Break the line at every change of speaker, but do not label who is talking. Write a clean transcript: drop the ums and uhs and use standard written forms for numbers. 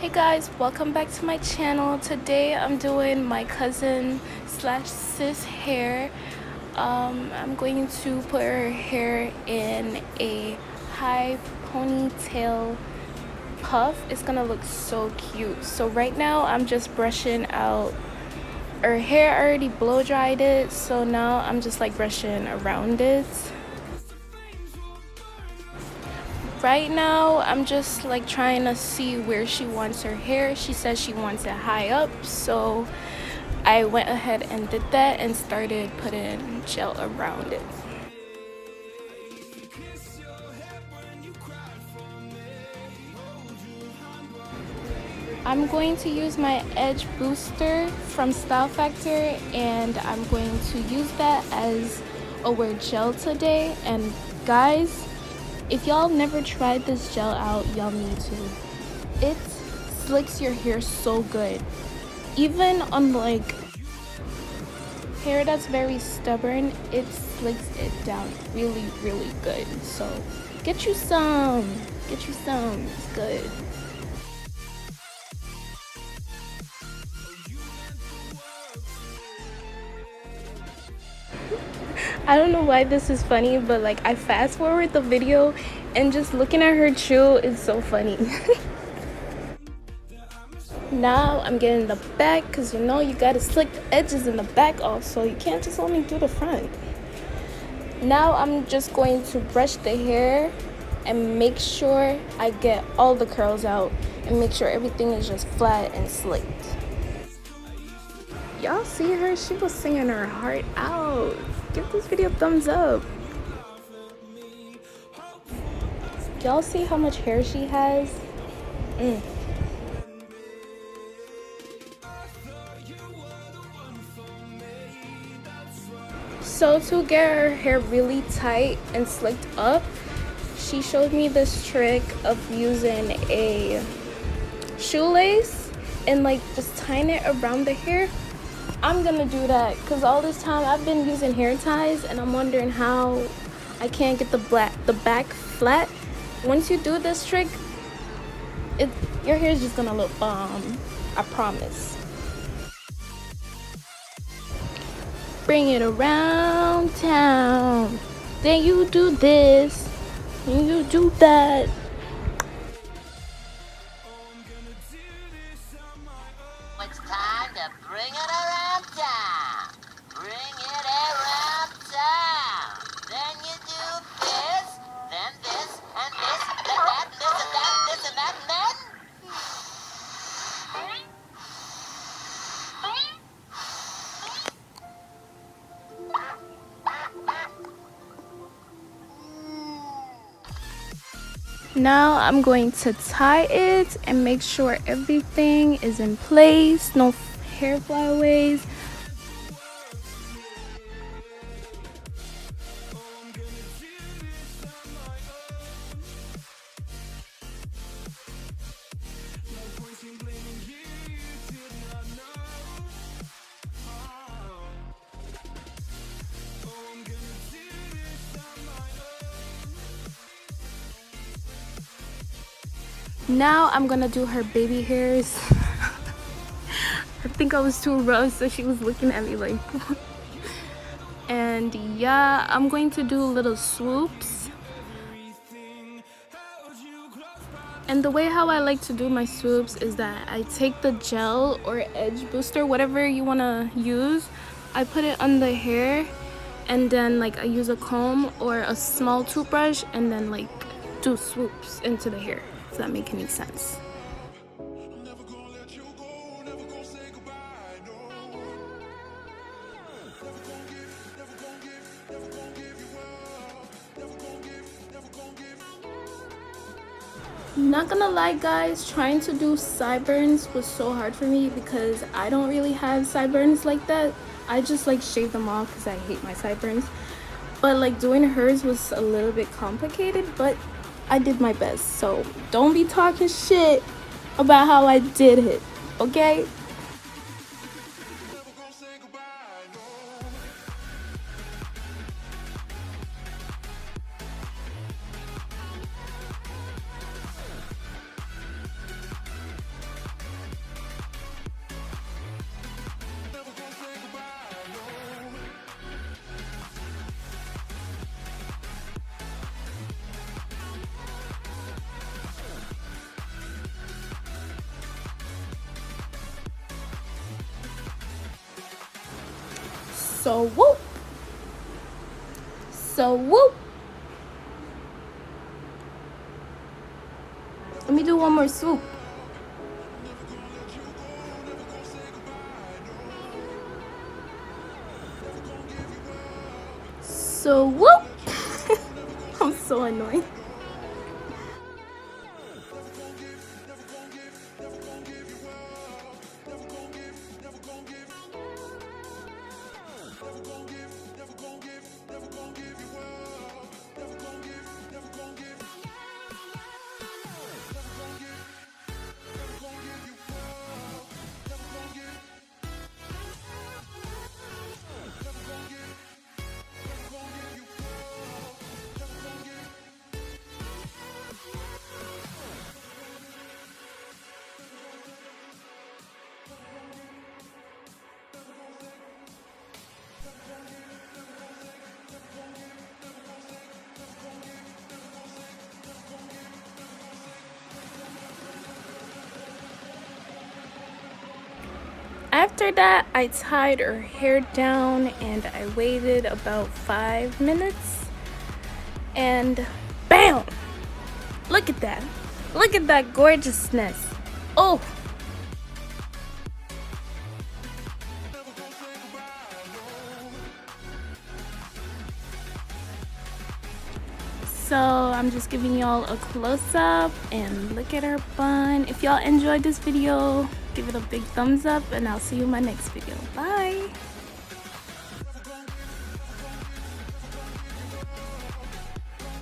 Hey guys, welcome back to my channel. Today I'm doing my cousin slash sis hair. I'm going to put her hair in a high ponytail puff. It's gonna look so cute. So right now I'm just brushing out her hair. I already blow dried it, so now I'm just like brushing around it. Right now I'm just like trying to see where she wants her hair. She says she wants it high up, so I went ahead and did that and started putting gel around it. I'm going to use my edge booster from Style Factor, and I'm going to use that as a wear gel today. And guys, if y'all never tried this gel out, y'all need to. It slicks your hair so good. Even on like hair that's very stubborn, it slicks it down really, really good. So get you some. It's good. I don't know why this is funny, but like I fast forward the video and just looking at her chew is so funny. Now I'm getting the back, because you know you gotta slick the edges in the back off, so you can't just only do the front. Now I'm just going to brush the hair and make sure I get all the curls out and make sure everything is just flat and slicked. Y'all see her? She was singing her heart out. Give this video a thumbs up. Y'all see how much hair she has? So to get her hair really tight and slicked up, she showed me this trick of using a shoelace and like just tying it around the hair. I'm gonna do that because all this time I've been using hair ties and I'm wondering how I can't get the back flat. Once you do this trick, your hair is just gonna look bomb. I promise. Bring it around town. Then you do this. And you do that.
It's time to bring it around town. Bring it around town. Then you do this, then this, and this, then that, and this, and that, and this, and that, and then...
Now I'm going to tie it and make sure everything is in place, no hair flyaways. Now I'm gonna do her baby hairs. I think I was too rough, so she was looking at me like and yeah, I'm going to do little swoops. And the way how I like to do my swoops is that I take the gel or edge booster, whatever you want to use, I put it on the hair, and then like I use a comb or a small toothbrush and then like do swoops into the hair. Does that make any sense? Not gonna lie guys, trying to do sideburns was so hard for me because I don't really have sideburns like that. I just like shave them off because I hate my sideburns. But like doing hers was a little bit complicated, but I did my best. So don't be talking shit about how I did it, okay? So whoop. So whoop. Let me do one more swoop. So whoop. I'm so annoying. After that, I tied her hair down and I waited about 5 minutes. And bam! Look at that. Look at that gorgeousness. Oh! So I'm just giving y'all a close-up and look at her bun. If y'all enjoyed this video, give it a big thumbs up and I'll see you in my next video. Bye!